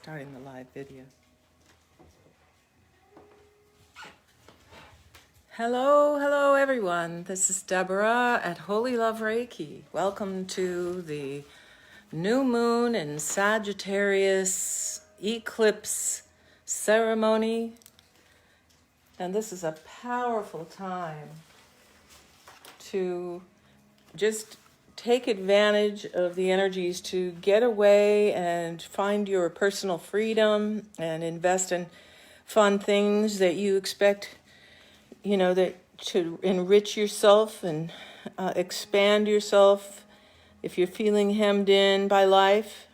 Starting the live video. Hello everyone. This is Deborah at Holy Love Reiki. Welcome to the new moon in Sagittarius eclipse ceremony. And this is a powerful time to just take advantage of the energies to get away and find your personal freedom and invest in fun things that you expect, that to enrich yourself and expand yourself. If you're feeling hemmed in by life,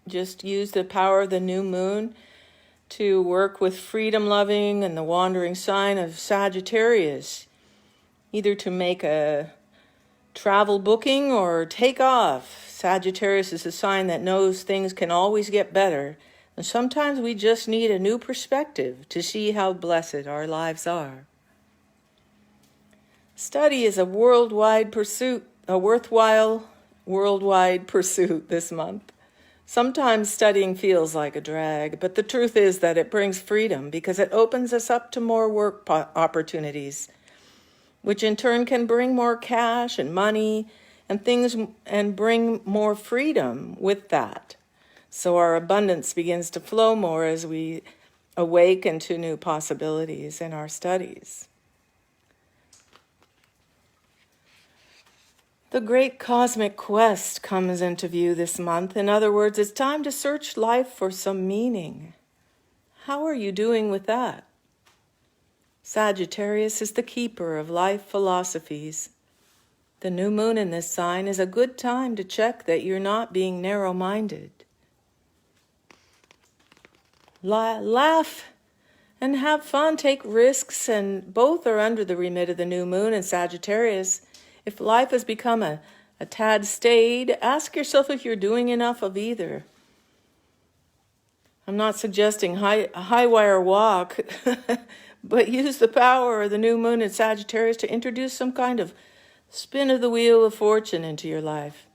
just use the power of the new moon to work with freedom loving and the wandering sign of Sagittarius, either to make a travel booking or take off. Sagittarius is a sign that knows things can always get better, and sometimes we just need a new perspective to see how blessed our lives are. Study is a worthwhile worldwide pursuit this month. Sometimes studying feels like a drag, but the truth is that it brings freedom because it opens us up to more work opportunities, which in turn can bring more cash and money and things and bring more freedom with that. So our abundance begins to flow more as we awaken to new possibilities in our studies. The great cosmic quest comes into view this month. In other words, it's time to search life for some meaning. How are you doing with that? Sagittarius is the keeper of life philosophies. The new moon in this sign is a good time to check that you're not being narrow-minded. Laugh and have fun, take risks, and both are under the remit of the new moon in Sagittarius. If life has become a tad staid, ask yourself if you're doing enough of either. I'm not suggesting a high wire walk, but use the power of the new moon in Sagittarius to introduce some kind of spin of the wheel of fortune into your life.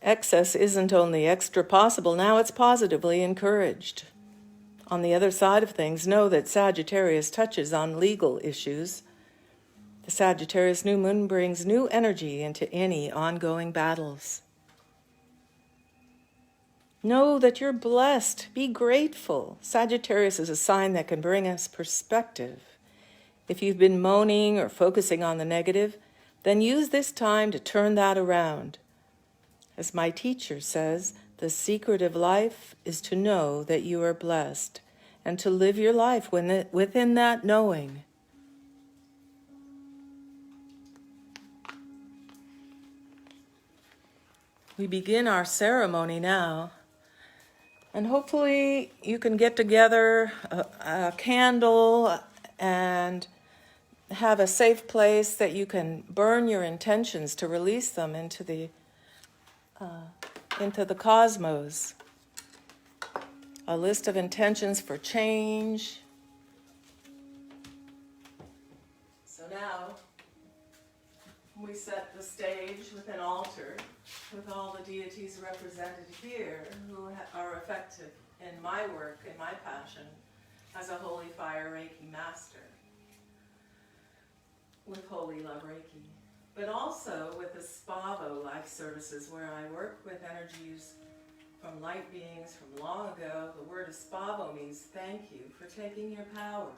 Excess isn't only extra possible, now it's positively encouraged. On the other side of things, know that Sagittarius touches on legal issues. The Sagittarius new moon brings new energy into any ongoing battles. Know that you're blessed. Be grateful. Sagittarius is a sign that can bring us perspective. If you've been moaning or focusing on the negative, then use this time to turn that around. As my teacher says, the secret of life is to know that you are blessed and to live your life within that knowing. We begin our ceremony now. And hopefully you can get together a candle and have a safe place that you can burn your intentions to release them into the cosmos. A list of intentions for change. So now we set the stage with an altar with all the deities represented here who are effective in my work, in my passion as a Holy Fire Reiki Master with Holy Love Reiki, but also with the Spavo Life Services where I work with energies from light beings from long ago. The word Spavo means thank you for taking your power.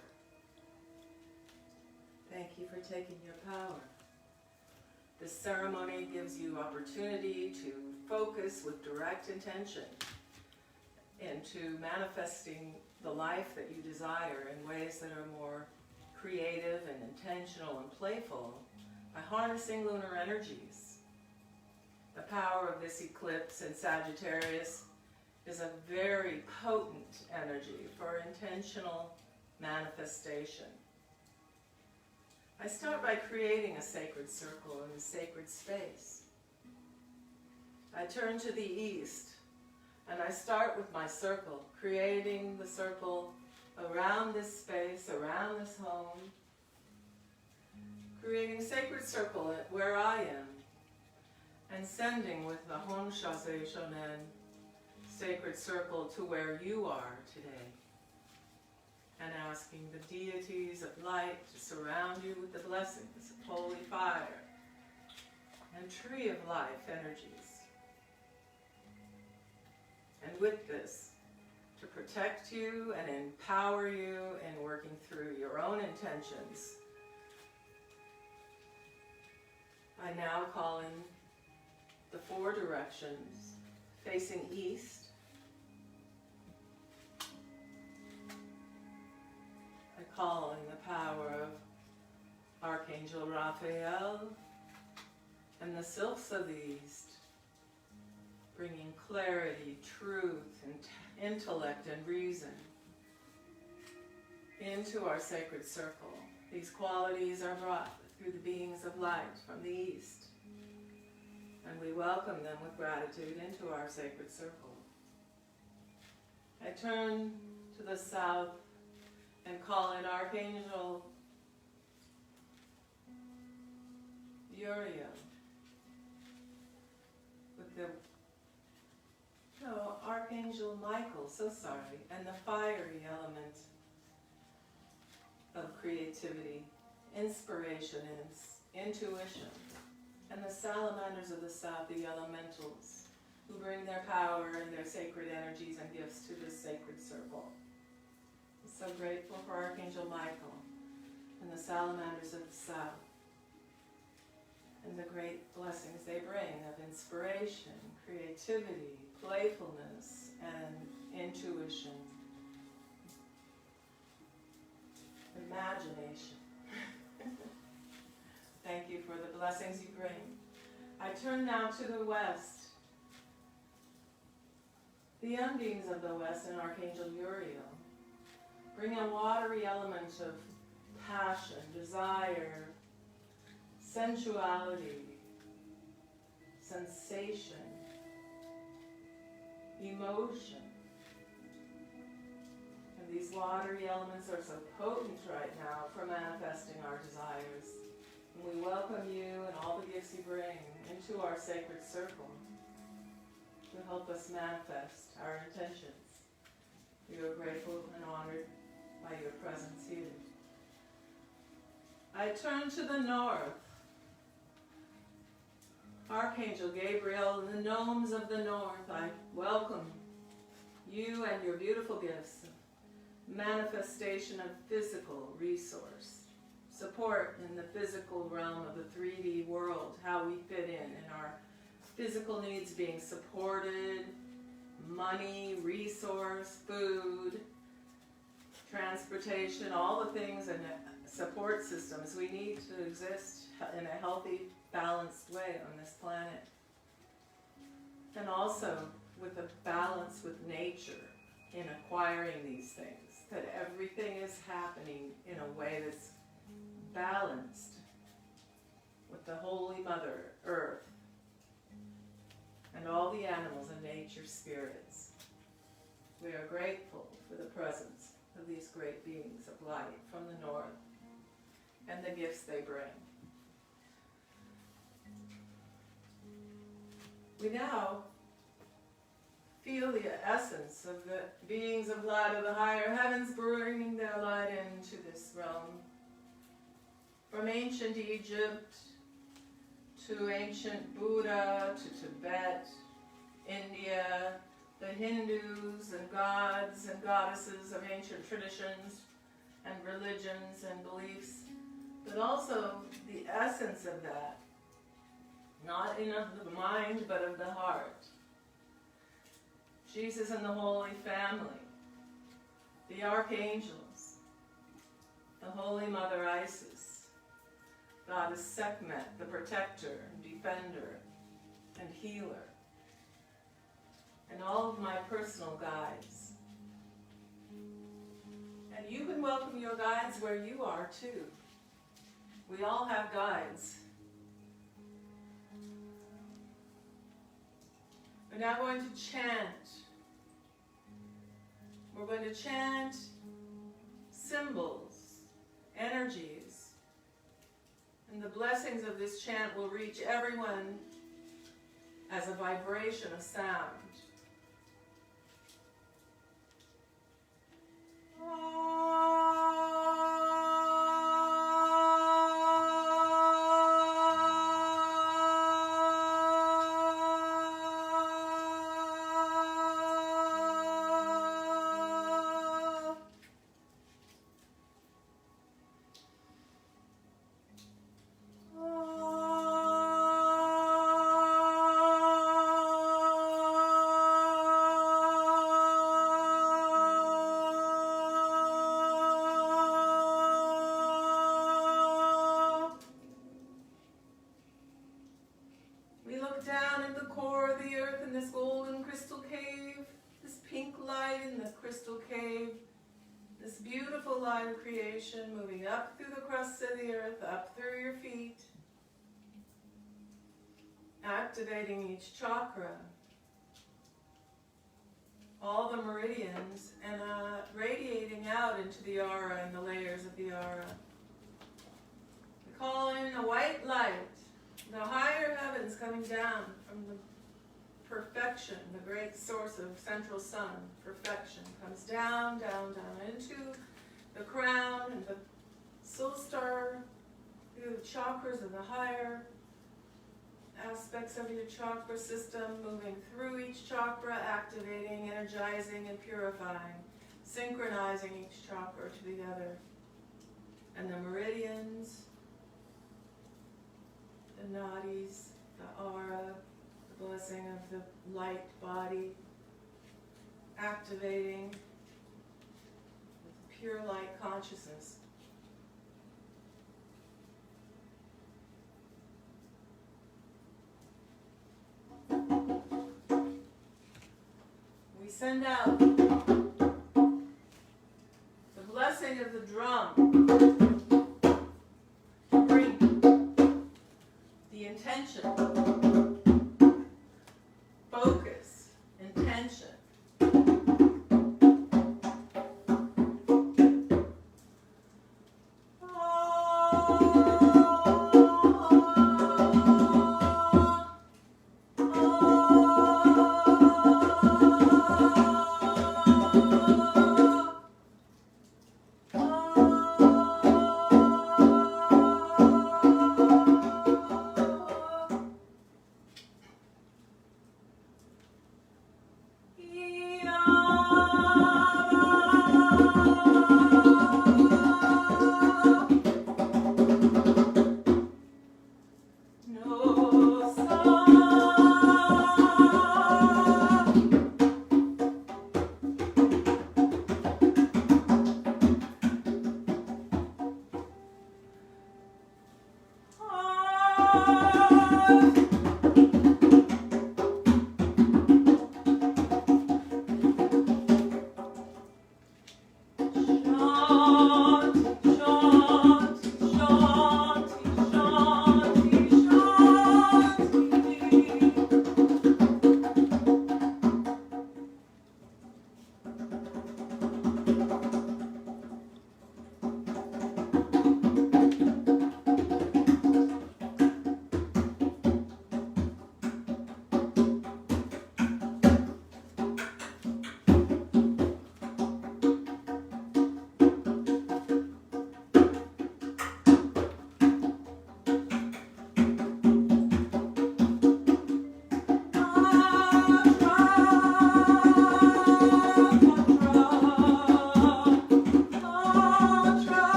Thank you for taking your power. This ceremony gives you opportunity to focus with direct intention into manifesting the life that you desire in ways that are more creative and intentional and playful by harnessing lunar energies. The power of this eclipse in Sagittarius is a very potent energy for intentional manifestation. I start by creating a sacred circle in a sacred space. I turn to the east and I start with my circle, creating the circle around this space, around this home, creating a sacred circle where I am. and sending with the Honshaze Shonen sacred circle to where you are today, and asking the deities of light to surround you with the blessings of holy fire and tree of life energies. And with this, to protect you and empower you in working through your own intentions, I now call in the 4 directions facing east. I call in the power of Archangel Raphael and the sylphs of the east, bringing clarity, truth, and intellect and reason into our sacred circle. These qualities are brought through the beings of light from the east, and we welcome them with gratitude into our sacred circle. I turn to the south and call in Archangel Uriel with the Archangel Michael, and the fiery element of creativity, inspiration, and intuition, and the salamanders of the south, the elementals, who bring their power and their sacred energies and gifts to this sacred circle. I'm so grateful for Archangel Michael and the salamanders of the south, and the great blessings they bring of inspiration, creativity, playfulness, and intuition, imagination. Thank you for the blessings you bring. I turn now to the west. The undines of the west and Archangel Uriel bring a watery element of passion, desire, sensuality, sensation, emotion. And these watery elements are so potent right now for manifesting our desires. And we welcome you and all the gifts you bring into our sacred circle to help us manifest our intentions. We are grateful and honored by your presence here. I turn to the north. Archangel Gabriel and the gnomes of the north, I welcome you and your beautiful gifts of manifestation of physical resource, support in the physical realm of the 3D world, how we fit in our physical needs being supported, money, resource, food, transportation, all the things and support systems we need to exist in a healthy, balanced way on this planet. And also with a balance with nature in acquiring these things, that everything is happening in a way that's balanced with the Holy Mother Earth and all the animals and nature spirits. We are grateful for the presence of these great beings of light from the north and the gifts they bring. We now feel the essence of the beings of light of the higher heavens bringing their light into this realm. From ancient Egypt to ancient Buddha to Tibet, India, the Hindus and gods and goddesses of ancient traditions and religions and beliefs, but also the essence of that, not in of the mind, but of the heart. Jesus and the Holy Family, the archangels, the Holy Mother Isis, Goddess Sekhmet, the protector, defender, and healer, and all of my personal guides. And you can welcome your guides where you are too. We all have guides. We're now going to chant. We're going to chant symbols, energies, and the blessings of this chant will reach everyone as a vibration of sound. Down in the core of the earth in this golden crystal cave, this pink light in the crystal cave, this beautiful light of creation moving up through the crust of the earth, up through your feet, activating each chakra, all the meridians, and radiating out into the aura and the layers of the aura. We call in a white light, the higher heavens coming down from the perfection, the great source of central sun, perfection, comes down, down, down into the crown and the soul star, through the chakras of the higher aspects of your chakra system, moving through each chakra, activating, energizing, and purifying, synchronizing each chakra to the other. And the meridians, the nadis, the aura, the blessing of the light body, activating with pure light consciousness. We send out the blessing of the drum to bring the intention, focus, intention.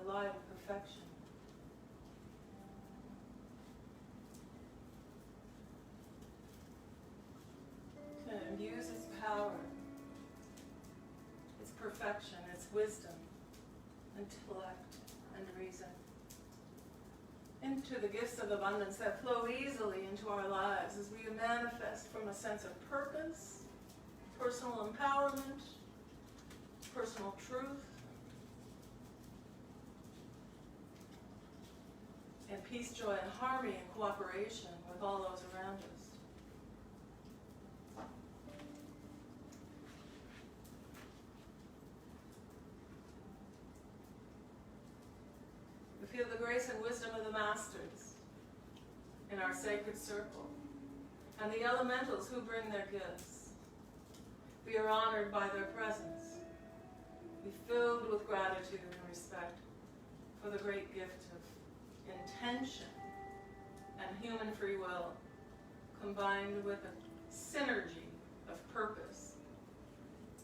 the light of perfection. To infuse its power, its perfection, its wisdom, intellect, and reason into the gifts of abundance that flow easily into our lives as we manifest from a sense of purpose, personal empowerment, personal truth, and peace, joy, and harmony and cooperation with all those around us. We feel the grace and wisdom of the Masters in our sacred circle, and the elementals who bring their gifts. We are honored by their presence. Be filled with gratitude and respect for the great gift of intention and human free will, combined with a synergy of purpose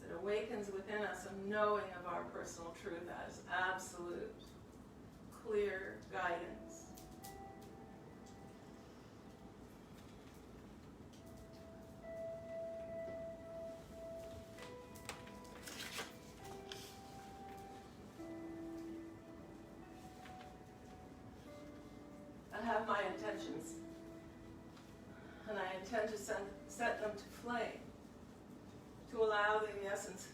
that awakens within us a knowing of our personal truth as absolute, clear guidance. I have my intentions, and I intend to set them to flame, to allow the essence,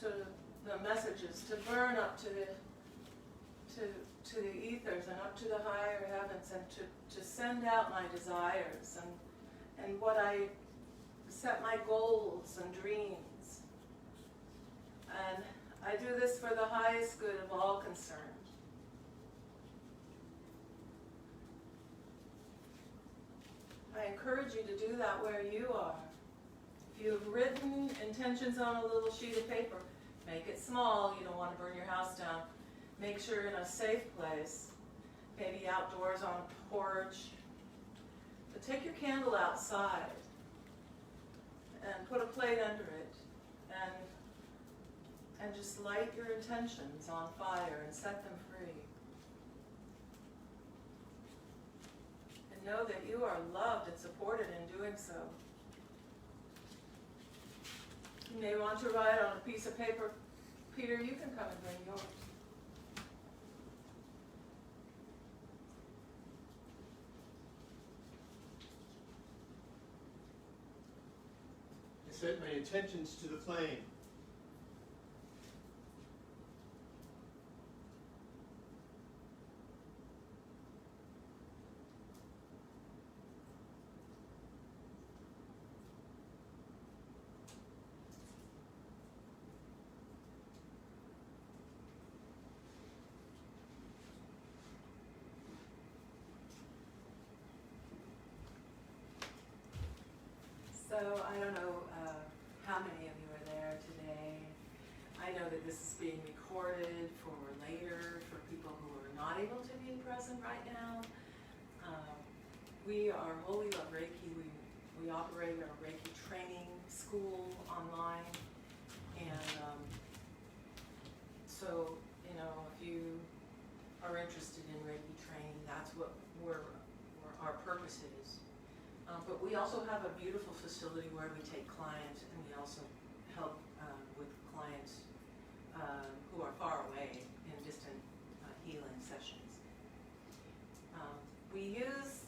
to the messages to burn up to the ethers and up to the higher heavens, and to send out my desires and what I set my goals and dreams. And I do this for the highest good of all concerned. I encourage you to do that where you are. If you have written intentions on a little sheet of paper, make it small. You don't want to burn your house down. Make sure in a safe place, maybe outdoors on a porch. But take your candle outside and put a plate under it and just light your intentions on fire and set them free. And know that you are loved and supported in doing so. You may want to write on a piece of paper. Peter, you can come and bring yours. I set my intentions to the flame. So I don't know how many of you are there today. I know that this is being recorded for later for people who are not able to be present right now. We are Holy Love Reiki. We operate a Reiki training school online, and so if you are interested in Reiki training, that's what our purpose is. But we also have a beautiful facility where we take clients, and we also help with clients who are far away in distant healing sessions. We use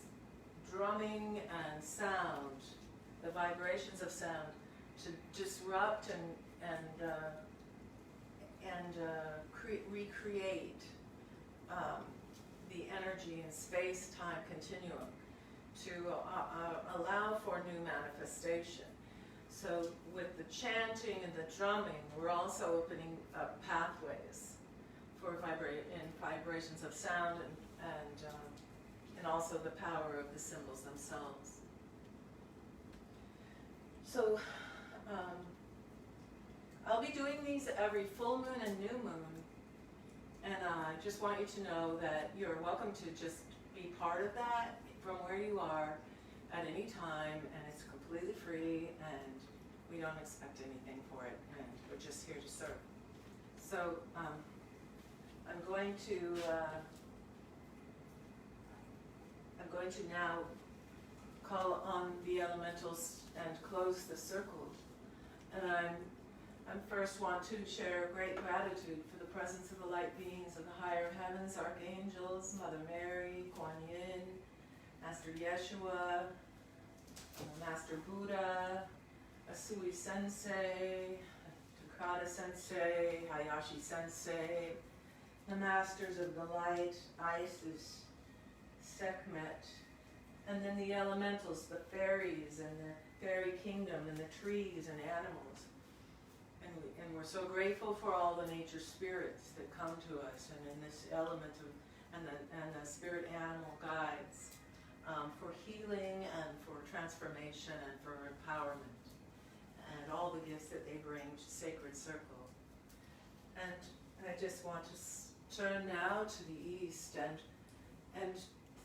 drumming and sound, the vibrations of sound, to disrupt and recreate the energy and space-time continuum to allow for new manifestation. So with the chanting and the drumming, we're also opening up pathways for vibrations of sound and also the power of the symbols themselves. So I'll be doing these every full moon and new moon, and I just want you to know that you're welcome to just be part of that from where you are at any time, and it's completely free, and we don't expect anything for it, and we're just here to serve. So I'm going to now call on the elementals and close the circle. And I first want to share great gratitude for the presence of the light beings of the higher heavens, archangels, Mother Mary, Kuan Yin, Master Yeshua, Master Buddha, Asui Sensei, Takata Sensei, Hayashi Sensei, the Masters of the Light, Isis, Sekhmet, and then the elementals, the fairies and the fairy kingdom and the trees and animals. And we're so grateful for all the nature spirits that come to us, and in this element of, and the spirit animal guides for healing and for transformation and for empowerment, and all the gifts that they bring to Sacred Circle. And I just want to turn now to the east and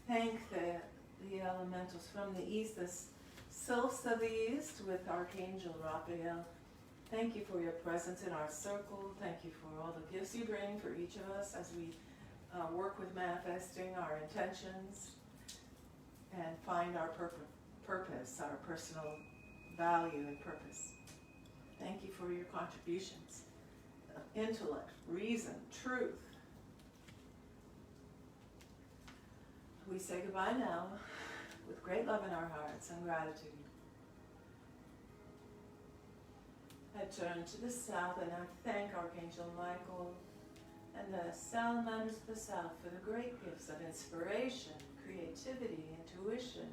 thank the elementals from the east, the sylphs of the east with Archangel Raphael. Thank you for your presence in our circle. Thank you for all the gifts you bring for each of us as we work with manifesting our intentions and find our purpose, our personal value and purpose. Thank you for your contributions of intellect, reason, truth. We say goodbye now with great love in our hearts and gratitude. I turn to the south and I thank Archangel Michael and the salamanders of the south for the great gifts of inspiration, creativity, intuition,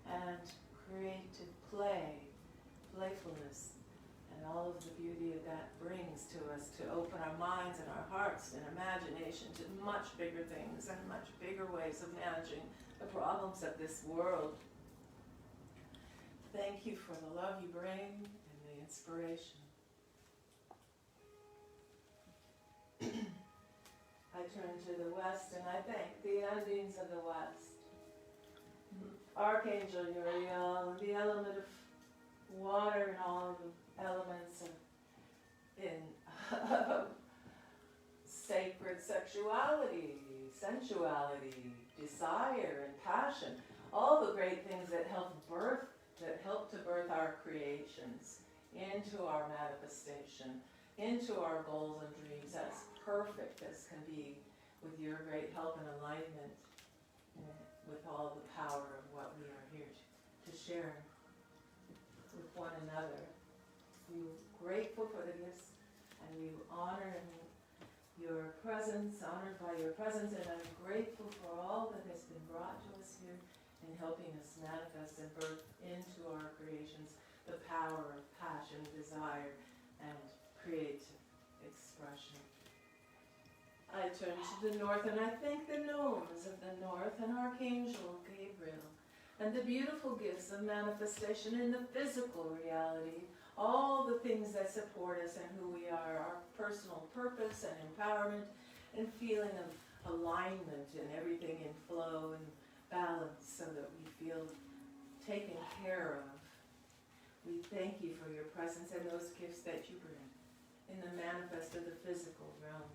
and creative play, playfulness, and all of the beauty that brings to us to open our minds and our hearts and imagination to much bigger things and much bigger ways of managing the problems of this world. Thank you for the love you bring and the inspiration. I turn to the west and I thank the Undines of the west. Archangel Uriel, the element of water and all the elements of sacred sexuality, sensuality, desire and passion, all the great things that help to birth our creations into our manifestation, into our goals and dreams as perfect as can be with your great help and enlightenment, with all the power of what we are here to share with one another. We're grateful for the gifts and we honor your presence, honored by your presence, and I'm grateful for all that has been brought to us here in helping us manifest and birth into our creations the power of passion, desire, and creative expression. I turn to the north and I thank the gnomes of the north and Archangel Gabriel and the beautiful gifts of manifestation in the physical reality, all the things that support us and who we are, our personal purpose and empowerment and feeling of alignment and everything in flow and balance so that we feel taken care of. We thank you for your presence and those gifts that you bring in the manifest of the physical realm.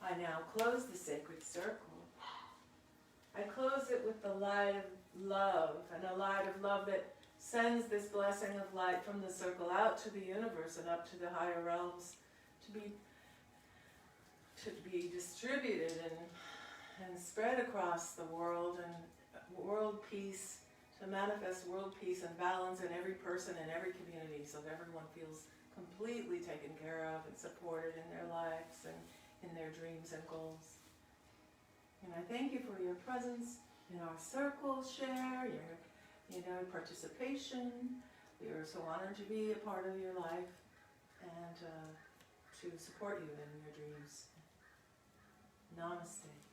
I now close the sacred circle. I close it with the light of love, and a light of love that sends this blessing of light from the circle out to the universe and up to the higher realms to be distributed and spread across the world, and world peace, to manifest world peace and balance in every person and every community so that everyone feels completely taken care of and supported in their lives and in their dreams and goals. And I thank you for your presence in our circle, share, your participation. We are so honored to be a part of your life and to support you in your dreams. Namaste.